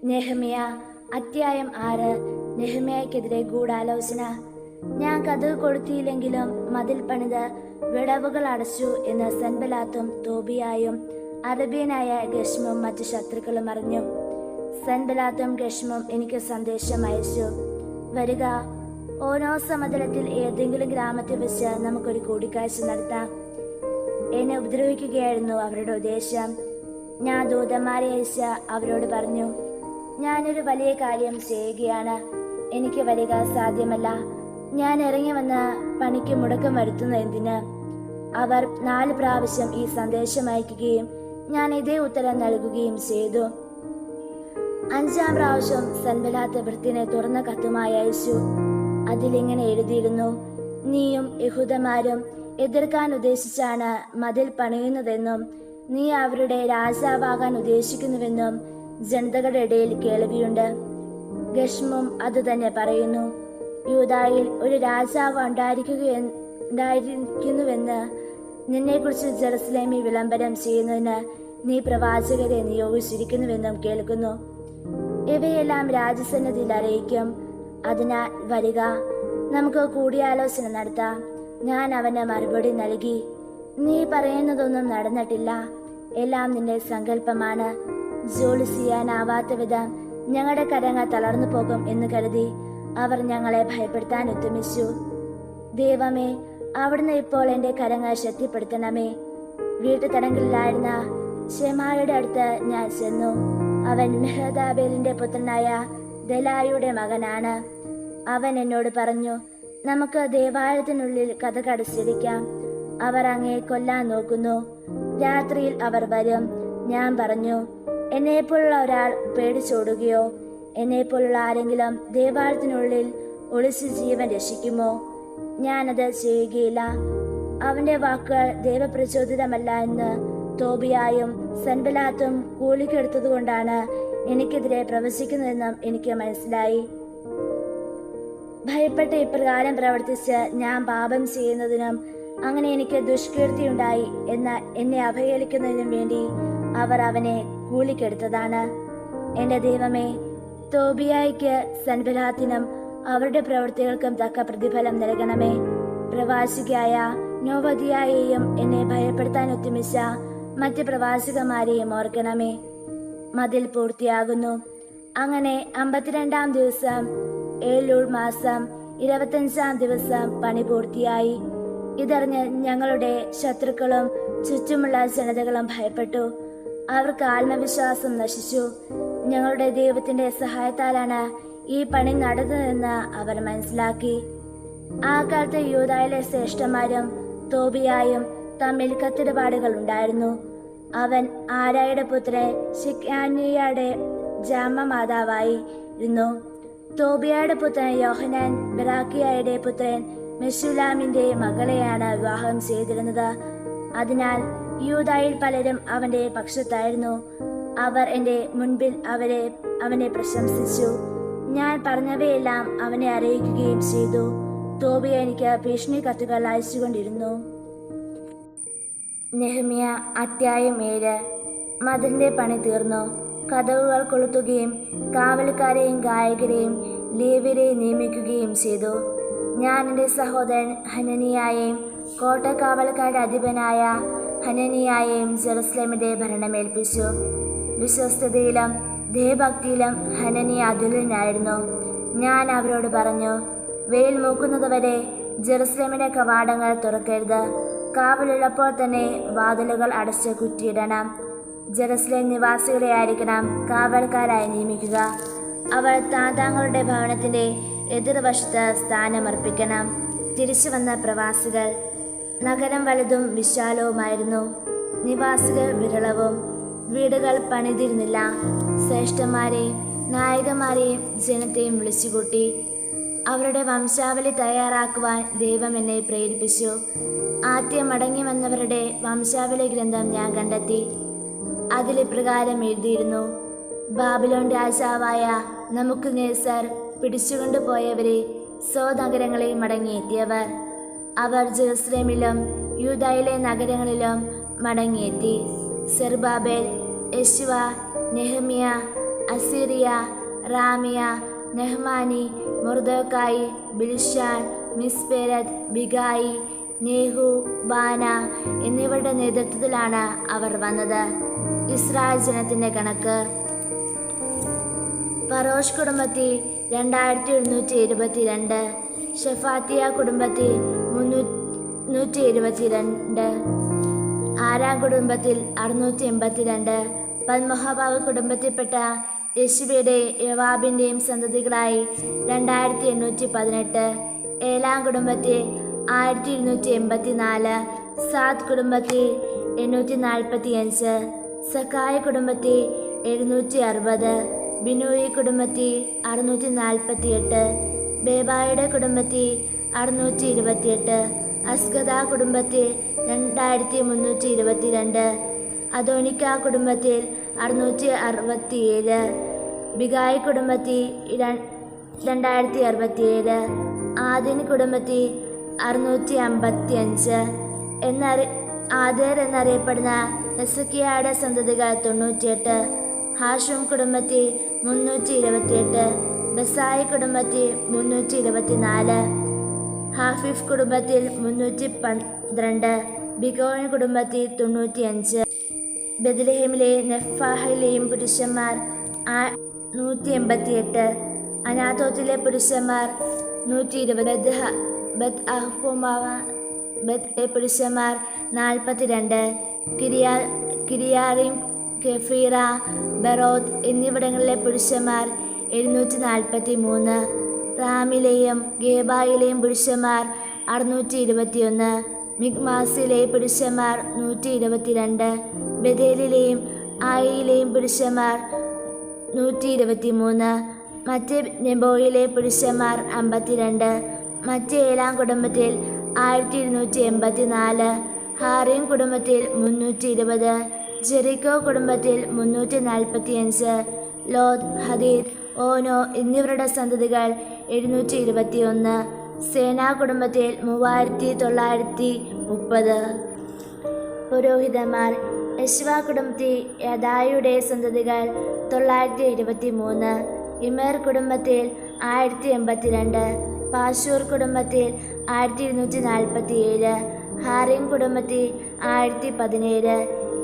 നെഹമ്യ അധ്യായം 6. നെഹമ്യക്കെതിരെ ഗൂഢാലോചന. ഞാൻ കതക് കൊളുത്തിയില്ലെങ്കിലും മതിൽ പണിത് വിടവുകൾ അടച്ചു എന്ന് സൻബലാത്തും തോബിയായും അറബിയനായ ഗഷ്മും മറ്റു ശത്രുക്കളും അറിഞ്ഞു. സൻബലാത്തും ഗഷ്മും എനിക്ക് സന്ദേശം അയച്ചു, വരിക, ഓരോ സമതലത്തിൽ ഏതെങ്കിലും ഗ്രാമത്തിൽ വെച്ച് നമുക്കൊരു കൂടിക്കാഴ്ച നടത്താം. എന്നെ ഉപദ്രവിക്കുകയായിരുന്നു അവരുടെ ഉദ്ദേശം. ഞാൻ ദൂതന്മാരെ അയച്ച് അവരോട് പറഞ്ഞു, ഞാനൊരു വലിയ കാര്യം ചെയ്യുകയാണ്, എനിക്ക് വരിക സാധ്യമല്ല. ഞാൻ ഇറങ്ങി വന്ന പണിക്ക് മുടക്കം വരുത്തുന്ന എന്തിന്? അവർ 4 പ്രാവശ്യം ഈ സന്ദേശം അയക്കുകയും ഞാൻ ഇതേ ഉത്തരം നൽകുകയും ചെയ്തു. 5-ാം പ്രാവശ്യം സൻബലാത്ത് ഭൃത്യനെ തുറന്ന കത്തുമായി അയച്ചു. അതിലിങ്ങനെ എഴുതിയിരുന്നു, നീയും യഹൂദന്മാരും എതിർക്കാൻ ഉദ്ദേശിച്ചാണ് മതിൽ പണിയുന്നതെന്നും നീ അവരുടെ രാജാവാകാൻ ഉദ്ദേശിക്കുന്നുവെന്നും ജനതകളുടെ ഇടയിൽ കേൾവിയുണ്ട്. ഗഷ്മും അതുതന്നെ പറയുന്നു. യൂദായിൽ ഒരു രാജാവ് ഉണ്ടായിരിക്കുന്നുവെന്ന് നിന്നെക്കുറിച്ച് ജെറുസലേമിൽ വിളംബരം ചെയ്യുന്നതിന് നീ പ്രവാചകരെ നിയോഗിച്ചിരിക്കുന്നുവെന്നും കേൾക്കുന്നു. ഇവയെല്ലാം രാജസന്നിധിയിൽ അറിയിക്കും. അതിനാൽ വരിക, നമുക്ക് കൂടിയാലോചന നടത്താം. ഞാൻ അവന് മറുപടി നൽകി, നീ പറയുന്നതൊന്നും നടന്നിട്ടില്ല, എല്ലാം നിന്റെ സങ്കല്പമാണ്. ജോലി ചെയ്യാനാവാത്ത വിധം ഞങ്ങളുടെ കരങ്ങൾ തളർന്നു പോകും എന്ന് കരുതി അവർ ഞങ്ങളെ ഭയപ്പെടുത്താൻ ഉദ്യമിച്ചു. ദൈവമേ, അവിടുന്ന് ഇപ്പോൾ എൻ്റെ കരങ്ങൾ ശക്തിപ്പെടുത്തണമേ. വീട്ടുതടങ്കലിലായിരുന്ന ഷെമായുടെ അടുത്ത് ഞാൻ ചെന്നു. അവൻ മെഹദാബേലിന്റെ പുത്രനായ ദലായുടെ മകനാണ്. അവൻ എന്നോട് പറഞ്ഞു, നമുക്ക് ദേവാലയത്തിനുള്ളിൽ കതകടച്ചിരിക്കാം. അവർ അങ്ങേ കൊല്ലാൻ നോക്കുന്നു. രാത്രിയിൽ അവർ വരും. ഞാൻ പറഞ്ഞു, എന്നെപ്പോലുള്ള ഒരാൾ പേടിച്ചോടുകയോ എന്നെപ്പോലുള്ള ആരെങ്കിലും ദേവാലയത്തിനുള്ളിൽ ഒളിച്ച് ജീവൻ രക്ഷിക്കുമോ? ഞാനത് ചെയ്യുകയില്ല. അവന്റെ വാക്കുകൾ ദൈവപ്രചോദിതമല്ല എന്ന് തോബിയായും സൻബലാത്തും കൂലിക്കെടുത്തതുകൊണ്ടാണ് എനിക്കെതിരെ പ്രവചിക്കുന്നതെന്നും എനിക്ക് മനസ്സിലായി. ഭയപ്പെട്ട് ഇപ്രകാരം പ്രവർത്തിച്ച് ഞാൻ പാപം ചെയ്യുന്നതിനും അങ്ങനെ എനിക്ക് ദുഷ്കീർത്തിയുണ്ടായി എന്നെ അപഹേളിക്കുന്നതിനും വേണ്ടി അവർ അവനെ കൂലിക്കെടുത്തതാണ്. എന്റെ ദൈവമേ, തോബിയായ്ക്ക് സൻബലാത്തിനും അവരുടെ പ്രവൃത്തികൾക്കും തക്ക പ്രതിഫലം നൽകണമേ. പ്രവാസികയായ നോവദിയായെയും എന്നെ ഭയപ്പെടുത്താൻ ഉദ്യമിച്ച മറ്റ് പ്രവാസികമാരെയും ഓർക്കണമേ. മതിൽ പൂർത്തിയാകുന്നു. അങ്ങനെ 52-ാം ദിവസം ഏലൂൾ മാസം 25-ാം ദിവസം പണി പൂർത്തിയായി. ഇതറിഞ്ഞ് ഞങ്ങളുടെ ശത്രുക്കളും ചുറ്റുമുള്ള ജനതകളും ഭയപ്പെട്ടു. അവർക്ക് ആത്മവിശ്വാസം നശിച്ചു. ഞങ്ങളുടെ ദൈവത്തിന്റെ സഹായത്താലാണ് ഈ പണി നടന്നതെന്ന് അവർ മനസ്സിലാക്കി. ആ കാലത്ത് യൂദായിലെ ശ്രേഷ്ഠന്മാരും തോബിയായും തമ്മിൽ കത്തിടപാടുകൾ ഉണ്ടായിരുന്നു. അവൻ ആരായുടെ പുത്രൻ ശിക്യാനിയുടെ ജാമമാതാവായിരുന്നു. തോബിയയുടെ പുത്രൻ യോഹനാൻ ബറാക്കിയായുടെ പുത്രൻ മെശുലാമിന്റെ മകളെയാണ് വിവാഹം ചെയ്തിരുന്നത്. അതിനാൽ യൂദായിൽ പലരും അവന്റെ പക്ഷത്തായിരുന്നു. അവർ എന്റെ മുൻപിൽ അവനെ പ്രശംസിച്ചു. ഞാൻ പറഞ്ഞവയെല്ലാം അവനെ അറിയിക്കുകയും ചെയ്തു. തോബിയ എനിക്ക് ഭീഷണി കത്തുകൾ അയച്ചുകൊണ്ടിരുന്നു. നെഹമ്യ അധ്യായം 7. മതിലിന്റെ പണി തീർന്നു. കതകുകൾ കൊളുത്തുകയും കാവൽക്കാരെയും ഗായകരെയും ലേവ്യരെയും നിയമിക്കുകയും ചെയ്തു. ഞാൻ എൻ്റെ സഹോദരൻ ഹനനിയായെയും കോട്ടക്കാവൽക്കാരുടെ അധിപനായ ഹനനിയായെയും ജെറുസലേമിന്റെ ഭരണമേൽപ്പിച്ചു. വിശ്വസ്തതയിലും ദേവഭക്തിയിലും ഹനനിയ അതുല്യനായിരുന്നു. ഞാൻ അവരോട് പറഞ്ഞു, വെയിൽ മൂക്കുന്നതുവരെ ജെറുസലേമിന്റെ കവാടങ്ങൾ തുറക്കരുത്. കാവലുള്ളപ്പോൾ തന്നെ വാതിലുകൾ അടച്ച് കുറ്റിയിടണം. ജെറുസലേം നിവാസികളെ ആയിരിക്കണം കാവൽക്കാരായി നിയമിക്കുക. അവർ താങ്കളുടെ ഭവനത്തിന്റെ എതിർവശത്ത് സ്ഥാനമർപ്പിക്കണം. തിരിച്ചു വന്ന പ്രവാസികൾ. നഗരം വലുതും വിശാലവുമായിരുന്നു. നിവാസികൾ വിരളവും. വീടുകൾ പണിതിരുന്നില്ല. ശ്രേഷ്ഠന്മാരെയും നായകന്മാരെയും ജനത്തെയും വിളിച്ചുകൂട്ടി. അവരുടെ വംശാവലി തയ്യാറാക്കുവാൻ ദൈവം എന്നെ പ്രേരിപ്പിച്ചു. ആദ്യം മടങ്ങി വന്നവരുടെ വംശാവലി ഗ്രന്ഥം ഞാൻ കണ്ടെത്തി. അതിൽ ഇപ്രകാരം എഴുതിയിരുന്നു, ബാബിലോൺ രാജാവായ നമുക്കുനേസർ പിടിച്ചുകൊണ്ടുപോയവരെ സ്വനഗരങ്ങളിൽ മടങ്ങിയെത്തിയവർ. അവർ ജെറുസലേമിലും യൂദായിലെ നഗരങ്ങളിലും മടങ്ങിയെത്തി. സെറുബ്ബാബേൽ, യെശുവ, നെഹമ്യ, അസീറിയ, റാമിയ, നെഹ്മാനി, മൊർദെഖായി, ബിൽശാൻ, മിസ്പേരത്ത്, ബിഗായി, നേഹു, ബാന എന്നിവരുടെ നേതൃത്വത്തിലാണ് അവർ വന്നത്. ഇസ്രായേൽ ജനത്തിന്റെ കണക്ക്. ഫറോഷ് കുടുംബത്തിൽ 2772, ഷെഫാത്തിയ കുടുംബത്തിൽ 372, ആരാം കുടുംബത്തിൽ 682, പത്മോഹബാവ് കുടുംബത്തിൽപ്പെട്ട യെശുവയുടെ യോവാബിന്റെയും സന്തതികളായി 2818, ഏലാം കുടുംബത്തിൽ 1284, സാദ് കുടുംബത്തിൽ 845, സക്കായ കുടുംബത്തിൽ 760, ബിനോയി കുടുംബത്തിൽ 648, ബേബായുടെ കുടുംബത്തിൽ 628, അസ്ഗദ കുടുംബത്തിൽ 2322, അദോനിക്ക കുടുംബത്തിൽ 667, ബിഗായി കുടുംബത്തിൽ 2067, ആദിൻ കുടുംബത്തിൽ 655, ആദേർ എന്നറിയപ്പെടുന്ന ഹെസക്കിയയുടെ സന്തതികൾ 98, ഹാഷും കുടുംബത്തിൽ 328, ബസായി കുടുംബത്തിൽ 324, ഹാഫിഫ് കുടുംബത്തിൽ 312, ബിഗോൻ കുടുംബത്തിൽ 95, ബെത്ലഹേമിലെ നെഫാഹിലെയും പുരുഷന്മാർ 188, അനാഥോത്തിലെ പുരുഷന്മാർ 120, ബെത്ത് പുരുഷന്മാർ 42, കിരിയാറിം, കെഫീറ, ബെറോത്ത് എന്നിവിടങ്ങളിലെ പുരുഷന്മാർ 743, റാമിലെയും ഗേബായിലെയും പുരുഷന്മാർ 621, മിഗ്മാസിലെ പുരുഷന്മാർ 122, ബഥേലിലെയും ആയിയിലെയും പുരുഷന്മാർ 123, മറ്റ് നെബോയിലെ പുരുഷന്മാർ 52, മറ്റ് ഏലാം കുടുംബത്തിൽ 1284, ഹാറിം കുടുംബത്തിൽ 320, ജെറിക്കോ കുടുംബത്തിൽ 345, ലോദ്, ഹദീദ്, ഓനോ എന്നിവരുടെ സന്തതികൾ 721, സേനാ കുടുംബത്തിൽ 3930. പുരോഹിതന്മാർ. യശ്വ കുടുംബത്തിൽ യദായുടെ സന്തതികൾ 923, ഇമേർ കുടുംബത്തിൽ 1082, പാശൂർ കുടുംബത്തിൽ 1247, ഹാറിം കുടുംബത്തിൽ 1017,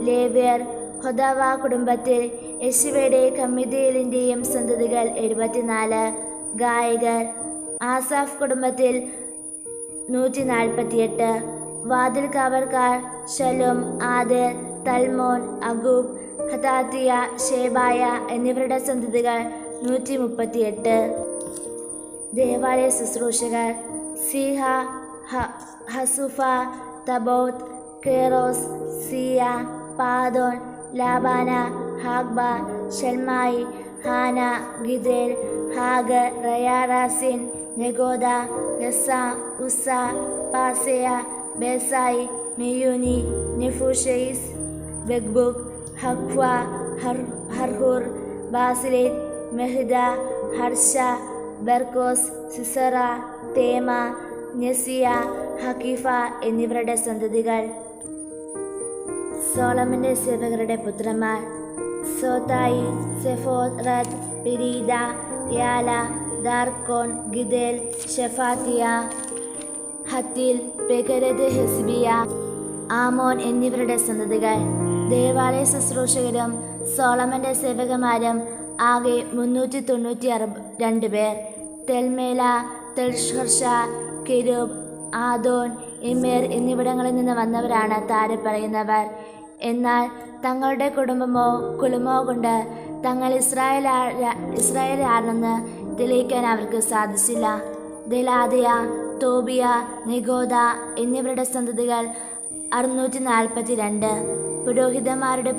ലേവ്യർ. ഹൊദവ കുടുംബത്തിൽ യെശുവയുടെ കമ്മിദേലിൻ്റെയും സന്തതികൾ 74, ഗായകർ. ആസാഫ് കുടുംബത്തിൽ 148, വാതിൽ കാവൽക്കാർ ശലും, ആദർ, തൽമോൻ, അഗൂബ്, ഹതാത്തിയ, ഷേബായ എന്നിവരുടെ സന്തതികൾ 138. ദേവാലയ ശുശ്രൂഷകർ. സീഹ, ഹസുഫ, തബോത്ത്, കേറോസ്, സിയ, പാദോൻ, ലാബാന, ഹാഗ്ബ, ഷൽമായി, ഹാന, ഗിദേൽ, ഹാഗ്, റയാറാസിൻ, നെഗോദ, യസ, ഉസ, പാസയ, ബേസായി, മെയൂനി, നെഫുഷെയ്സ്, ബെഗ്ബുക്, ഹഖ്വ, ഹർഹൂർ, ബാസിലേറ്റ്, മെഹ്ദ, ഹർഷ, ബർക്കോസ്, സിസറ, തേമ, നെസിയ, ഹക്കീഫ എന്നിവരുടെ സന്തതികൾ. സോളമന്റെ സേവകരുടെ പുത്രന്മാർ. സോതായി, സെഫോറത്ത്, പിരീദ, യാല, ദാർക്കോൻ, ഗിദേൽ, ഷെഫാത്തിയ, ഹത്തിൽ, പെകരത്, ഹെസ്ബിയ, ആമോൻ എന്നിവരുടെ സന്തതികൾ. ദേവാലയ ശുശ്രൂഷകരും സോളമന്റെ സേവകന്മാരും ആകെ 392 പേർ. തെൽമേല, തെൽഷർഷ, കെരൂബ്, ആദോൻ, എമേർ എന്നിവിടങ്ങളിൽ നിന്ന് വന്നവരാണ് താഴെ പറയുന്നവർ. എന്നാൽ തങ്ങളുടെ കുടുംബമോ കുലമോ കൊണ്ട് തങ്ങൾ ഇസ്രായേലാണെന്ന് തെളിയിക്കാൻ അവർക്ക് സാധിച്ചില്ല. ദലാദിയ, തോബിയ, നെഗോദ എന്നിവരുടെ സന്തതികൾ 642. പുരോഹിതന്മാരുടെ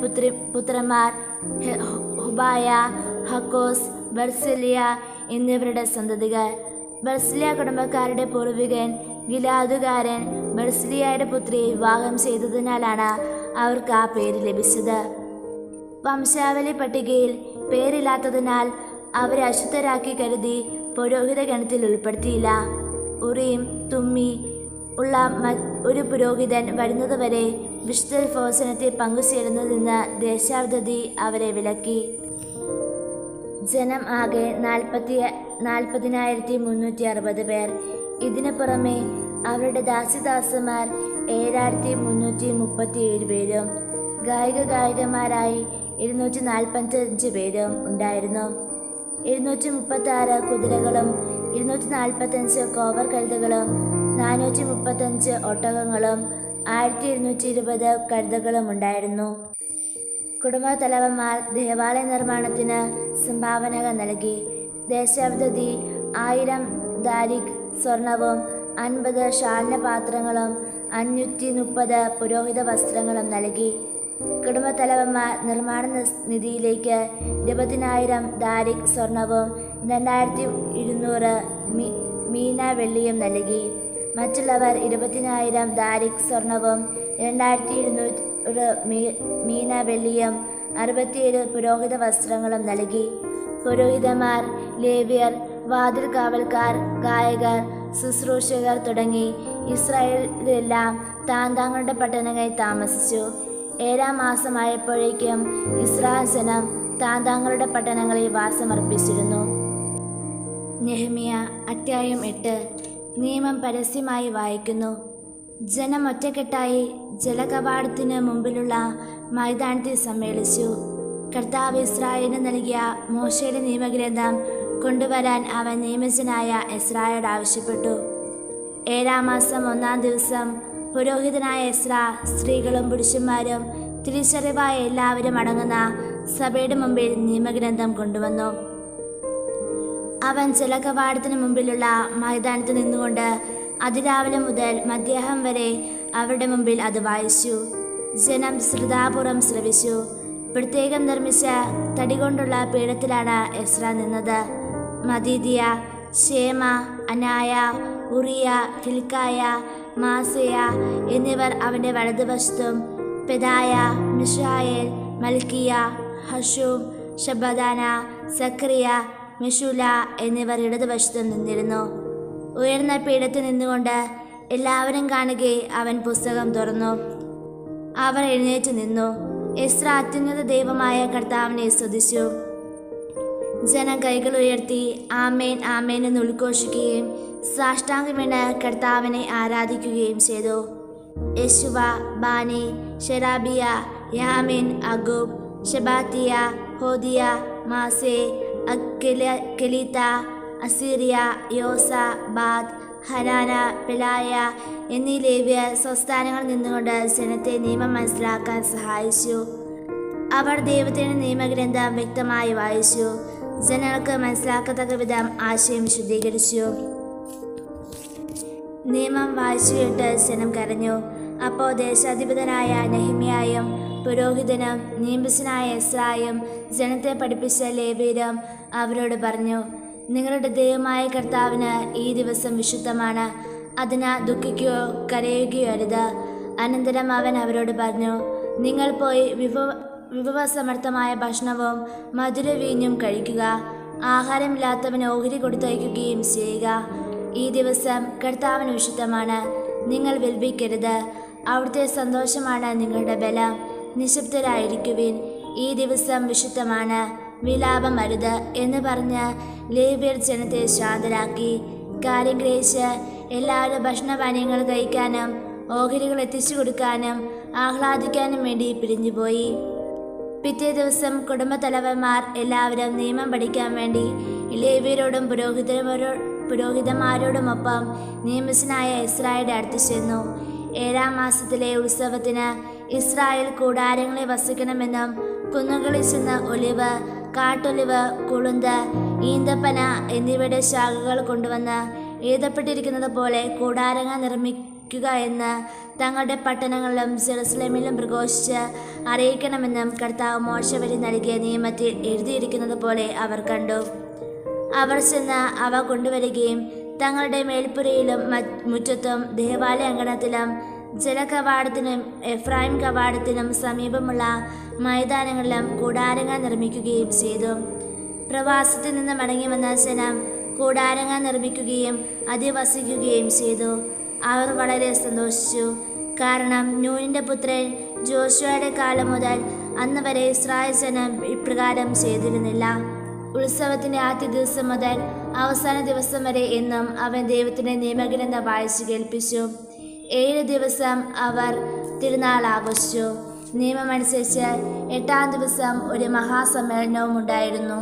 പുത്രന്മാർ ഹുബായ, ഹക്കോസ്, ബർസിലിയ എന്നിവരുടെ സന്തതികൾ. ബർസിലിയ കുടുംബക്കാരുടെ പൂർവികൻ ഗിലാദുകാരൻ ബർസിലിയയുടെ പുത്രിയെ വിവാഹം ചെയ്തതിനാലാണ് അവർക്ക് ആ പേര് ലഭിച്ചത്. വംശാവലി പട്ടികയിൽ പേരില്ലാത്തതിനാൽ അവരെ അശുദ്ധരാക്കി കരുതി പുരോഹിത ഗണത്തിൽ ഉൾപ്പെടുത്തിയില്ല. ഉറീം, തുമ്മി ഉള്ള ഒരു പുരോഹിതൻ വരുന്നതുവരെ വിശുദ്ധ ഭോജനത്തിൽ പങ്കുചേരുന്നതിൽ നിന്ന് ദേശാവധി അവരെ വിലക്കി. ജനം ആകെ 40,360 പേർ. ഇതിനു പുറമെ അവരുടെ ദാസിദാസന്മാർ 7,337 പേരും ഗായികമാരായി 245 പേരും ഉണ്ടായിരുന്നു. 236 കുതിരകളും 245 കോവർ കഴുതകളും 435 ഒട്ടകങ്ങളും 1220 കഴുതകളും ഉണ്ടായിരുന്നു. കുടുംബത്തലവന്മാർ ദേവാലയ നിർമ്മാണത്തിന് സംഭാവനകൾ നൽകി. ദേശാധിപതി 1000 ദാരിക് സ്വർണവും 50 ഷാൽനപാത്രങ്ങളും 530 പുരോഹിത വസ്ത്രങ്ങളും നൽകി. കുടുംബത്തലവന്മാർ നിർമ്മാണ നിധിയിലേക്ക് 20,000 ദാരിക് സ്വർണവും 2200 മീന വെള്ളിയും നൽകി. മറ്റുള്ളവർ 20,000 ദാരിക് സ്വർണവും 2200 മീന വെള്ളിയും 67 പുരോഹിത വസ്ത്രങ്ങളും നൽകി. പുരോഹിതന്മാർ, ലേവ്യർ, വാതിൽ കാവൽക്കാർ, ഗായകർ, ശുശ്രൂഷകർ തുടങ്ങി ഇസ്രായേലിലെല്ലാം താന്താങ്ങളുടെ പട്ടണങ്ങളിൽ താമസിച്ചു. 7-ാം മാസമായപ്പോഴേക്കും ഇസ്രായേൽ ജനം താന്താങ്ങളുടെ പട്ടണങ്ങളിൽ വാസമർപ്പിച്ചിരുന്നു. നെഹെമ്യ അധ്യായം 8. നിയമം പരസ്യമായി വായിക്കുന്നു. ജനം ഒറ്റക്കെട്ടായി ജലകവാടത്തിന് മുമ്പിലുള്ള മൈതാനത്തിൽ സമ്മേളിച്ചു. കർത്താവ് ഇസ്രായേലിന് നൽകിയ മോശയുടെ നിയമഗ്രന്ഥം കൊണ്ടുവരാൻ അവൻ നിയമജനായ എസ്രായോട് ആവശ്യപ്പെട്ടു. 7-ാം മാസം 1-ാം ദിവസം പുരോഹിതനായ എസ്രാ സ്ത്രീകളും പുരുഷന്മാരും തിരിച്ചറിവായ എല്ലാവരും അടങ്ങുന്ന സഭയുടെ മുമ്പിൽ നിയമഗ്രന്ഥം കൊണ്ടുവന്നു. അവൻ ജലകവാടത്തിന് മുമ്പിലുള്ള മൈതാനത്ത് നിന്നുകൊണ്ട് അതിരാവിലെ മുതൽ മധ്യാഹ്നം വരെ അവരുടെ മുമ്പിൽ അത് വായിച്ചു. ജനം ശ്രദ്ധാപൂർവം ശ്രവിച്ചു. പ്രത്യേകം നിർമ്മിച്ച തടി കൊണ്ടുള്ള പീഠത്തിലാണ് എസ്ര നിന്നത്. മദീദിയ, ഷേമ, അനായ, ഉറിയ, ഹിൽക്കായ, മാസയ എന്നിവർ അവൻ്റെ വലതുവശത്തും പെദായ, മിഷായേൽ, മൽക്കിയ, ഹഷൂം, ശബദാന, സക്രിയ, മെഷുല എന്നിവർ ഇടതുവശത്തും നിന്നിരുന്നു. ഉയർന്ന പീഠത്തിൽ നിന്നുകൊണ്ട് എല്ലാവരും കാണുകെ അവൻ പുസ്തകം തുറന്നു. അവർ എഴുന്നേറ്റ് നിന്നു. എസ്ര അത്യുന്നത ദൈവമായ കർത്താവിനെ സ്തുതിച്ചു. ജനം കൈകൾ ഉയർത്തി ആമേൻ ആമേൻ എന്ന് ഉദ്ഘോഷിക്കുകയും സാഷ്ടാംഗം വീണ് കർത്താവിനെ ആരാധിക്കുകയും ചെയ്തു. യേശുവ, ബാനി, ഷെറാബിയ, യാമിൻ, അഗൂബ്, ഷബാത്തിയ, ഹോദിയ, മാസേ, കെലീത്ത, അസീറിയ, യോസ, ബാദ്, ഹനാന, പെലായ എന്നീ ലേവ്യർ സ്വസ്ഥാനങ്ങളിൽ നിന്നുകൊണ്ട് ജനത്തെ നിയമം മനസ്സിലാക്കാൻ സഹായിച്ചു. അവർ ദൈവത്തിന്റെ നിയമഗ്രന്ഥം വ്യക്തമായി വായിച്ചു. ജനങ്ങൾക്ക് മനസ്സിലാക്കത്തക്ക വിധം ആശയം വിശദീകരിച്ചു. നിയമം വായിച്ചു കേട്ട് ജനം കരഞ്ഞു. അപ്പോൾ ദേശാധിപതനായ നെഹെമ്യായും പുരോഹിതനും നിയമിതനായ എസ്രായും ജനത്തെ പഠിപ്പിച്ച ലേവ്യരും അവരോട് പറഞ്ഞു, നിങ്ങളുടെ ദൈവമായ കർത്താവിന് ഈ ദിവസം വിശുദ്ധമാണ്. അതിന് ദുഃഖിക്കുകയോ കരയുകയോ അരുത്. അനന്തരം അവൻ അവരോട് പറഞ്ഞു, നിങ്ങൾ പോയി വിഭവസമർത്ഥമായ ഭക്ഷണവും മധുരവീഞ്ഞും കഴിക്കുക. ആഹാരമില്ലാത്തവന് ഓഹരി കൊടുത്തയക്കുകയും ചെയ്യുക. ഈ ദിവസം കർത്താവിന് വിശുദ്ധമാണ്. നിങ്ങൾ വിൽപ്പിക്കരുത്. അവിടുത്തെ സന്തോഷമാണ് നിങ്ങളുടെ ബലം. നിശബ്ദരായിരിക്കുവിൻ. ഈ ദിവസം വിശുദ്ധമാണ്. വിലാപം അരുത് എന്ന് പറഞ്ഞ് ലേവ്യർ ജനത്തെ ശാന്തരാക്കി. കാര്യം ഗ്രഹിച്ച് എല്ലാവരും ഭക്ഷണപാനീയങ്ങൾ കഴിക്കാനും ഓഹരികൾ എത്തിച്ചു കൊടുക്കാനും ആഹ്ലാദിക്കാനും വേണ്ടി പിരിഞ്ഞുപോയി. പിറ്റേ ദിവസം കുടുംബത്തലവന്മാർ എല്ലാവരും നിയമം പഠിക്കാൻ വേണ്ടി ലേവ്യരോടും പുരോഹിതന്മാരോടുമൊപ്പം നിയമിതനായ ഇസ്രായേലിന്റെ അടുത്ത് ചെന്നു. 7-ാം മാസത്തിലെ ഉത്സവത്തിന് ഇസ്രായേൽ കൂടാരങ്ങളിൽ വസിക്കണമെന്നും കുന്നുകളിൽ ചെന്ന് ഒലിവ്, കാട്ടൊലിവ്, കുളുന്ത്, ഈന്തപ്പന എന്നിവയുടെ ശാഖകൾ കൊണ്ടുവന്ന് എഴുതപ്പെട്ടിരിക്കുന്നത് പോലെ കൂടാരങ്ങൾ നിർമ്മിക്കുക എന്ന് തങ്ങളുടെ പട്ടണങ്ങളിലും ജെറുസലേമിലും പ്രഘോഷിച്ച് അറിയിക്കണമെന്നും കർത്താവ് മോശെ വഴി നൽകിയ നിയമത്തിൽ എഴുതിയിരിക്കുന്നത് പോലെ അവർ കണ്ടു. അവർ ചെന്ന് അവ കൊണ്ടുവരികയും തങ്ങളുടെ മേൽപ്പുരയിലും മുറ്റത്തും ദേവാലയ അങ്കണത്തിലും ജലകവാടത്തിനും എഫ്രായിം കവാടത്തിനും സമീപമുള്ള മൈതാനങ്ങളിലും കൂടാരങ്ങൾ നിർമ്മിക്കുകയും ചെയ്തു. പ്രവാസത്തിൽ നിന്ന് മടങ്ങി വന്ന ജനം കൂടാരങ്ങൾ നിർമ്മിക്കുകയും അധിവസിക്കുകയും ചെയ്തു. അവർ വളരെ സന്തോഷിച്ചു. കാരണം നൂനിന്റെ പുത്രൻ ജോഷുവയുടെ കാലം മുതൽ അന്ന് വരെ ഇസ്രായേൽ ജനം ഇപ്രകാരം ചെയ്തിരുന്നില്ല. ഉത്സവത്തിൻ്റെ ആദ്യ ദിവസം മുതൽ അവസാന ദിവസം വരെ എന്നും അവൻ ദൈവത്തിൻ്റെ നിയമഗ്രന്ഥം വായിച്ചു കേൾപ്പിച്ചു. 7 ദിവസം അവർ തിരുനാൾ ആഘോഷിച്ചു. നിയമമനുസരിച്ച് 8-ാം ദിവസം ഒരു മഹാസമ്മേളനവും ഉണ്ടായിരുന്നു.